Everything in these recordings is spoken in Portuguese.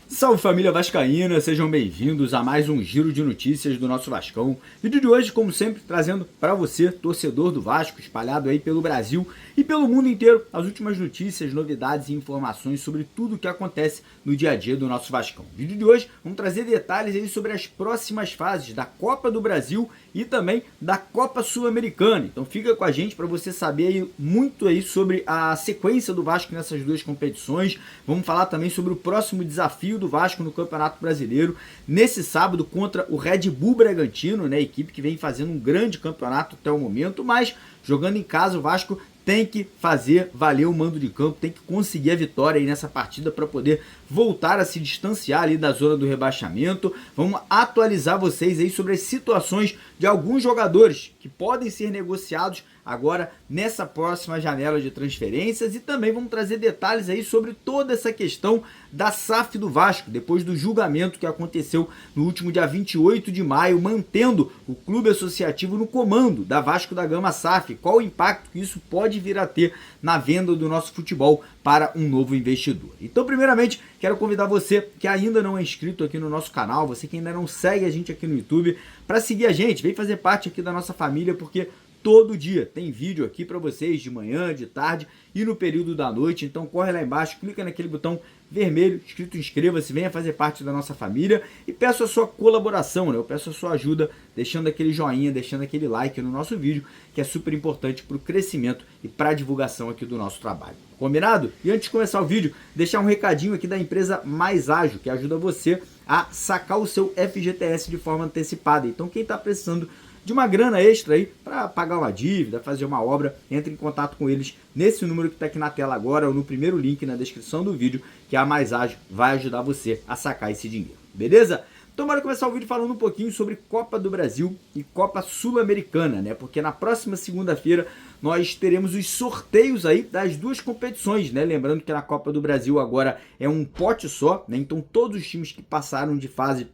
Salve família vascaína, sejam bem-vindos a mais um giro de notícias do nosso Vascão. Vídeo de hoje, como sempre, trazendo para você, torcedor do Vasco, espalhado aí pelo Brasil e pelo mundo inteiro, as últimas notícias, novidades e informações sobre tudo o que acontece no dia a dia do nosso Vascão. Vídeo de hoje, vamos trazer detalhes aí sobre as próximas fases da Copa do Brasil e também da Copa Sul-Americana. Então fica com a gente para você saber aí muito aí sobre a sequência do Vasco nessas duas competições. Vamos falar também sobre o próximo desafio do Vasco no Campeonato Brasileiro, nesse sábado contra o Red Bull Bragantino, né, equipe que vem fazendo um grande campeonato até o momento, mas jogando em casa o Vasco tem que fazer valer o mando de campo, tem que conseguir a vitória aí nessa partida para poder voltar a se distanciar ali da zona do rebaixamento. Vamos atualizar vocês aí sobre as situações de alguns jogadores que podem ser negociados agora nessa próxima janela de transferências e também vamos trazer detalhes aí sobre toda essa questão da SAF do Vasco, depois do julgamento que aconteceu no último dia 28 de maio, mantendo o clube associativo no comando da Vasco da Gama SAF. Qual o impacto que isso pode vir a ter na venda do nosso futebol para um novo investidor? Então, primeiramente, quero convidar você que ainda não é inscrito aqui no nosso canal, você que ainda não segue a gente aqui no YouTube, para seguir a gente, vem fazer parte aqui da nossa família, porque todo dia tem vídeo aqui para vocês, de manhã, de tarde e no período da noite. Então corre lá embaixo, clica naquele botão vermelho escrito inscreva-se, venha fazer parte da nossa família e peço a sua colaboração, né? Eu peço a sua ajuda deixando aquele joinha, deixando aquele like no nosso vídeo, que é super importante para o crescimento e para a divulgação aqui do nosso trabalho. Combinado? E antes de começar o vídeo, deixar um recadinho aqui da empresa Mais Ágil, que ajuda você a sacar o seu FGTS de forma antecipada. Então quem está precisando de uma grana extra aí para pagar uma dívida, fazer uma obra, entre em contato com eles nesse número que está aqui na tela agora ou no primeiro link na descrição do vídeo, que a Mais Ágil vai ajudar você a sacar esse dinheiro, beleza? Então bora começar o vídeo falando um pouquinho sobre Copa do Brasil e Copa Sul-Americana, né? Porque na próxima segunda-feira nós teremos os sorteios aí das duas competições, né? Lembrando que na Copa do Brasil agora é um pote só, né? Então todos os times que passaram de fase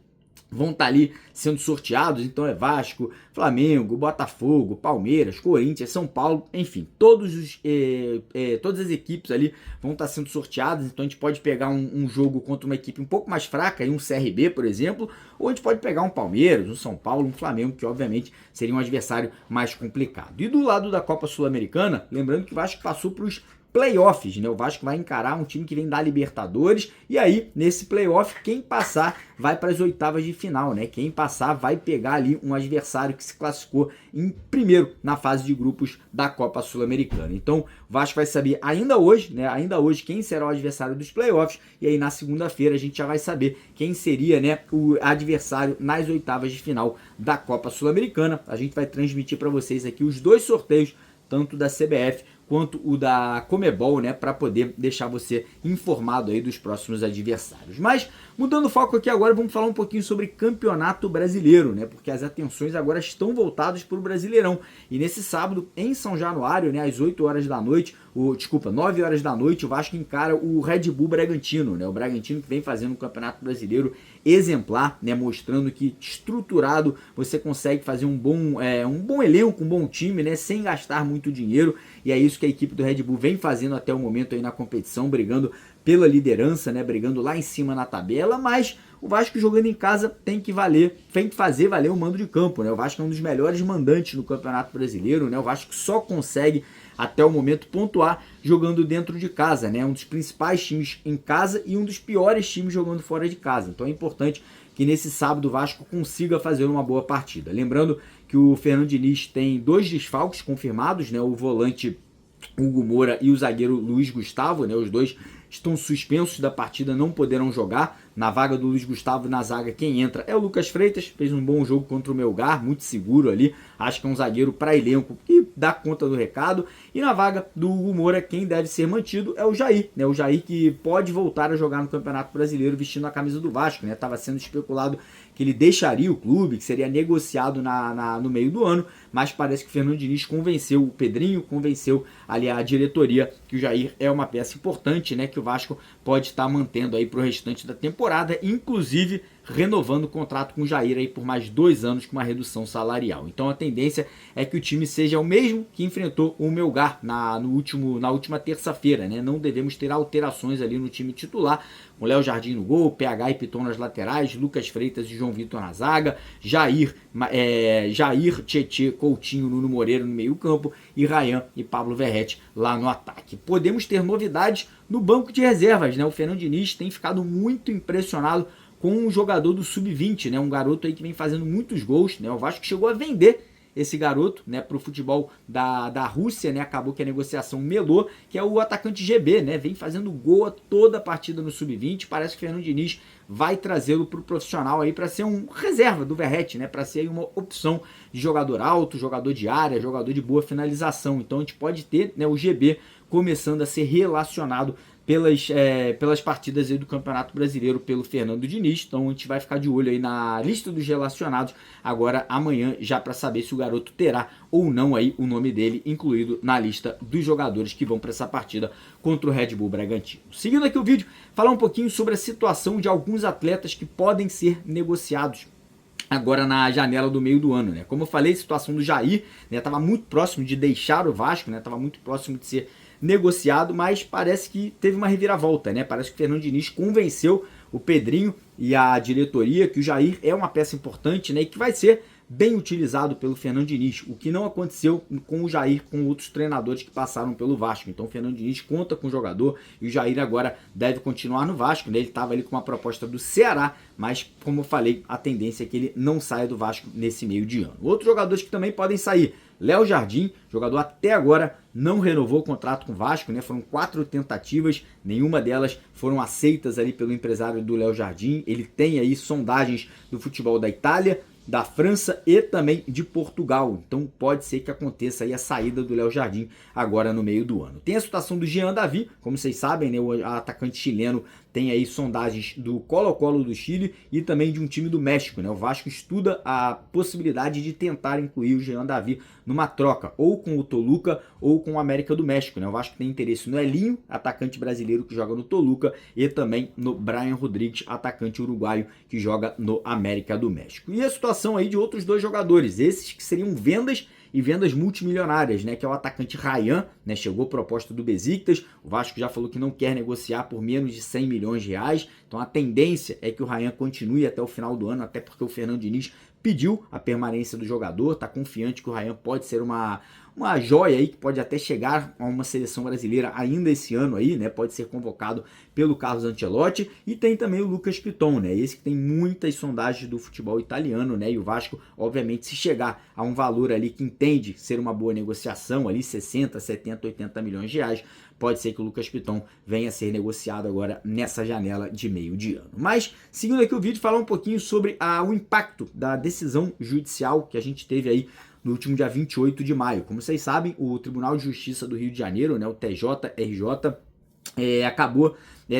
vão estar ali sendo sorteados, então é Vasco, Flamengo, Botafogo, Palmeiras, Corinthians, São Paulo, enfim, todas as equipes ali vão estar sendo sorteadas, então a gente pode pegar um jogo contra uma equipe um pouco mais fraca, aí um CRB, por exemplo, ou a gente pode pegar um Palmeiras, um São Paulo, um Flamengo, que obviamente seria um adversário mais complicado. E do lado da Copa Sul-Americana, lembrando que o Vasco passou para os playoffs, né? O Vasco vai encarar um time que vem da Libertadores e aí, nesse playoff, quem passar vai para as oitavas de final, né? Quem passar vai pegar ali um adversário que se classificou em primeiro na fase de grupos da Copa Sul-Americana. Então, o Vasco vai saber ainda hoje, né? Ainda hoje quem será o adversário dos playoffs e aí na segunda-feira a gente já vai saber quem seria, né, o adversário nas oitavas de final da Copa Sul-Americana. A gente vai transmitir para vocês aqui os dois sorteios, tanto da CBF quanto o da Comebol, né, para poder deixar você informado aí dos próximos adversários. Mas, mudando o foco aqui agora, vamos falar um pouquinho sobre Campeonato Brasileiro, né, porque as atenções agora estão voltadas para o Brasileirão. E nesse sábado, em São Januário, né, às 9 horas da noite, o Vasco encara o Red Bull Bragantino, né, o Bragantino que vem fazendo um Campeonato Brasileiro exemplar, né, mostrando que estruturado você consegue fazer um bom elenco, um bom time, né, sem gastar muito dinheiro, e é isso que a equipe do Red Bull vem fazendo até o momento aí na competição, brigando pela liderança, né, brigando lá em cima na tabela, mas o Vasco jogando em casa tem que fazer valer o mando de campo, né? O Vasco é um dos melhores mandantes no Campeonato Brasileiro, né? O Vasco só consegue até o momento pontuar jogando dentro de casa, né? Um dos principais times em casa e um dos piores times jogando fora de casa. Então é importante que nesse sábado o Vasco consiga fazer uma boa partida. Lembrando que o Fernando Diniz tem 2 desfalques confirmados, né? O volante Hugo Moura e o zagueiro Luiz Gustavo, né? Os dois estão suspensos da partida, não poderão jogar. Na vaga do Luiz Gustavo, na zaga, quem entra é o Lucas Freitas, fez um bom jogo contra o Melgar, muito seguro ali, acho que é um zagueiro para elenco que dá conta do recado. E na vaga do Hugo Moura, quem deve ser mantido é o Jair, né? O Jair que pode voltar a jogar no Campeonato Brasileiro vestindo a camisa do Vasco, né? Estava sendo especulado que ele deixaria o clube, que seria negociado no meio do ano, mas parece que o Fernando Diniz convenceu o Pedrinho, convenceu ali a diretoria que o Jair é uma peça importante, né? Que o Vasco pode estar mantendo aí para o restante da temporada, inclusive renovando o contrato com o Jair aí por mais 2 anos com uma redução salarial. Então a tendência é que o time seja o mesmo que enfrentou o Melgar na última terça-feira, né? Não devemos ter alterações ali no time titular, com Léo Jardim no gol, PH e Piton nas laterais, Lucas Freitas e João Vitor na zaga, Jair, Tietê, Coutinho, Nuno Moreira no meio campo e Ryan e Pablo Verrete lá no ataque. Podemos ter novidades no banco de reservas, né? O Fernando Diniz tem ficado muito impressionado com um jogador do Sub-20, né? Um garoto aí que vem fazendo muitos gols, né? O Vasco chegou a vender esse garoto, né, para o futebol da Rússia, né? Acabou que a negociação melou, que é o atacante GB, né? Vem fazendo gol a toda a partida no Sub-20. Parece que o Fernando Diniz vai trazê-lo para o profissional aí para ser um reserva do Verrete, né? Para ser aí uma opção de jogador alto, jogador de área, jogador de boa finalização. Então a gente pode ter, né, o GB começando a ser relacionado pelas partidas aí do Campeonato Brasileiro pelo Fernando Diniz. Então a gente vai ficar de olho aí na lista dos relacionados agora amanhã, já para saber se o garoto terá ou não aí o nome dele incluído na lista dos jogadores que vão para essa partida contra o Red Bull Bragantino. Seguindo aqui o vídeo, falar um pouquinho sobre a situação de alguns atletas que podem ser negociados agora na janela do meio do ano, né? Como eu falei, a situação do Jair, né, estava muito próximo de deixar o Vasco, né? Estava muito próximo de ser negociado, mas parece que teve uma reviravolta, né? Parece que o Fernando Diniz convenceu o Pedrinho e a diretoria que o Jair é uma peça importante, né? E que vai ser bem utilizado pelo Fernando Diniz, o que não aconteceu com o Jair, com outros treinadores que passaram pelo Vasco. Então o Fernando Diniz conta com o jogador e o Jair agora deve continuar no Vasco, né? Ele estava ali com uma proposta do Ceará, mas como eu falei, a tendência é que ele não saia do Vasco nesse meio de ano. Outros jogadores que também podem sair: Léo Jardim, jogador até agora não renovou o contrato com o Vasco, né? Foram 4 tentativas, nenhuma delas foram aceitas ali pelo empresário do Léo Jardim. Ele tem aí sondagens do futebol da Itália, da França e também de Portugal. Então pode ser que aconteça aí a saída do Léo Jardim agora no meio do ano. Tem a situação do Jean Davi, como vocês sabem, né? O atacante chileno tem aí sondagens do Colo-Colo do Chile e também de um time do México, né? O Vasco estuda a possibilidade de tentar incluir o Jean Davi numa troca, ou com o Toluca ou com o América do México, né? O Vasco tem interesse no Elinho, atacante brasileiro que joga no Toluca, e também no Brian Rodrigues, atacante uruguaio que joga no América do México. E a situação aí de outros 2 jogadores, esses que seriam vendas e vendas multimilionárias, né, que é o atacante Ryan, né, chegou proposta do Besiktas, o Vasco já falou que não quer negociar por menos de 100 milhões de reais, então a tendência é que o Ryan continue até o final do ano, até porque o Fernando Diniz pediu a permanência do jogador, está confiante que o Ryan pode ser uma joia aí, que pode até chegar a uma seleção brasileira ainda esse ano aí, né? Pode ser convocado pelo Carlos Ancelotti. E tem também o Lucas Piton, né? Esse que tem muitas sondagens do futebol italiano, né? E o Vasco, obviamente, se chegar a um valor ali que entende ser uma boa negociação, ali 60, 70, 80 milhões de reais, pode ser que o Lucas Piton venha a ser negociado agora nessa janela de meio de ano. Mas, seguindo aqui o vídeo, falar um pouquinho sobre o impacto da decisão judicial que a gente teve aí no último dia 28 de maio. Como vocês sabem, o Tribunal de Justiça do Rio de Janeiro, né, o TJRJ, acabou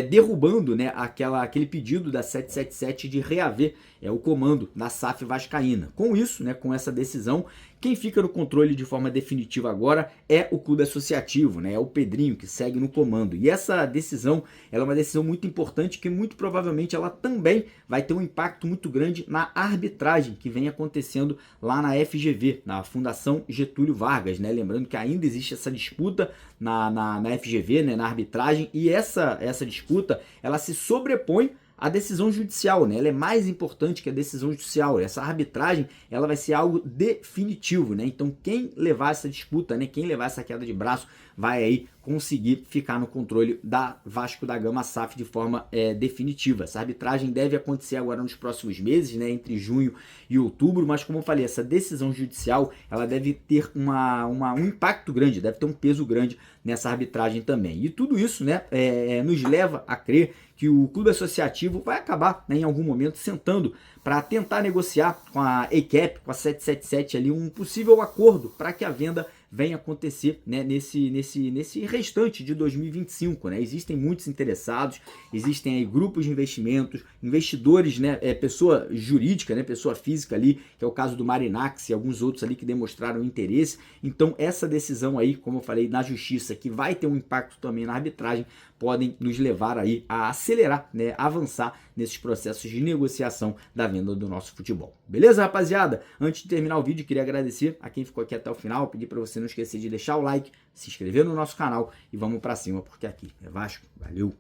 derrubando, né, aquele pedido da 777 de reaver o comando da SAF vascaína. Com isso, né, com essa decisão, quem fica no controle de forma definitiva agora é o clube associativo, né, é o Pedrinho que segue no comando. E essa decisão, ela é uma decisão muito importante que muito provavelmente ela também vai ter um impacto muito grande na arbitragem que vem acontecendo lá na FGV, na Fundação Getúlio Vargas, né? Lembrando que ainda existe essa disputa na FGV, né, na arbitragem, e essa disputa ela se sobrepõe à decisão judicial, né? Ela é mais importante que a decisão judicial. Essa arbitragem ela vai ser algo definitivo, né? Então quem levar essa disputa, né, quem levar essa queda de braço, vai aí conseguir ficar no controle da Vasco da Gama SAF de forma definitiva. Essa arbitragem deve acontecer agora nos próximos meses, né, entre junho e outubro, mas como eu falei, essa decisão judicial ela deve ter um impacto grande, deve ter um peso grande nessa arbitragem também. E tudo isso, né, nos leva a crer que o clube associativo vai acabar, né, em algum momento sentando para tentar negociar com a ECAP, com a 777 ali, um possível acordo para que a venda venha acontecer, né, nesse restante de 2025, né? Existem muitos interessados, existem aí grupos de investimentos, investidores, né, pessoa jurídica, né, pessoa física ali, que é o caso do Marinax e alguns outros ali que demonstraram interesse. Então essa decisão aí, como eu falei, na justiça, que vai ter um impacto também na arbitragem, podem nos levar aí a acelerar, né, avançar nesses processos de negociação da venda do nosso futebol. Beleza, rapaziada? Antes de terminar o vídeo, queria agradecer a quem ficou aqui até o final, pedir para você não esquecer de deixar o like, se inscrever no nosso canal e vamos para cima, porque aqui é Vasco. Valeu!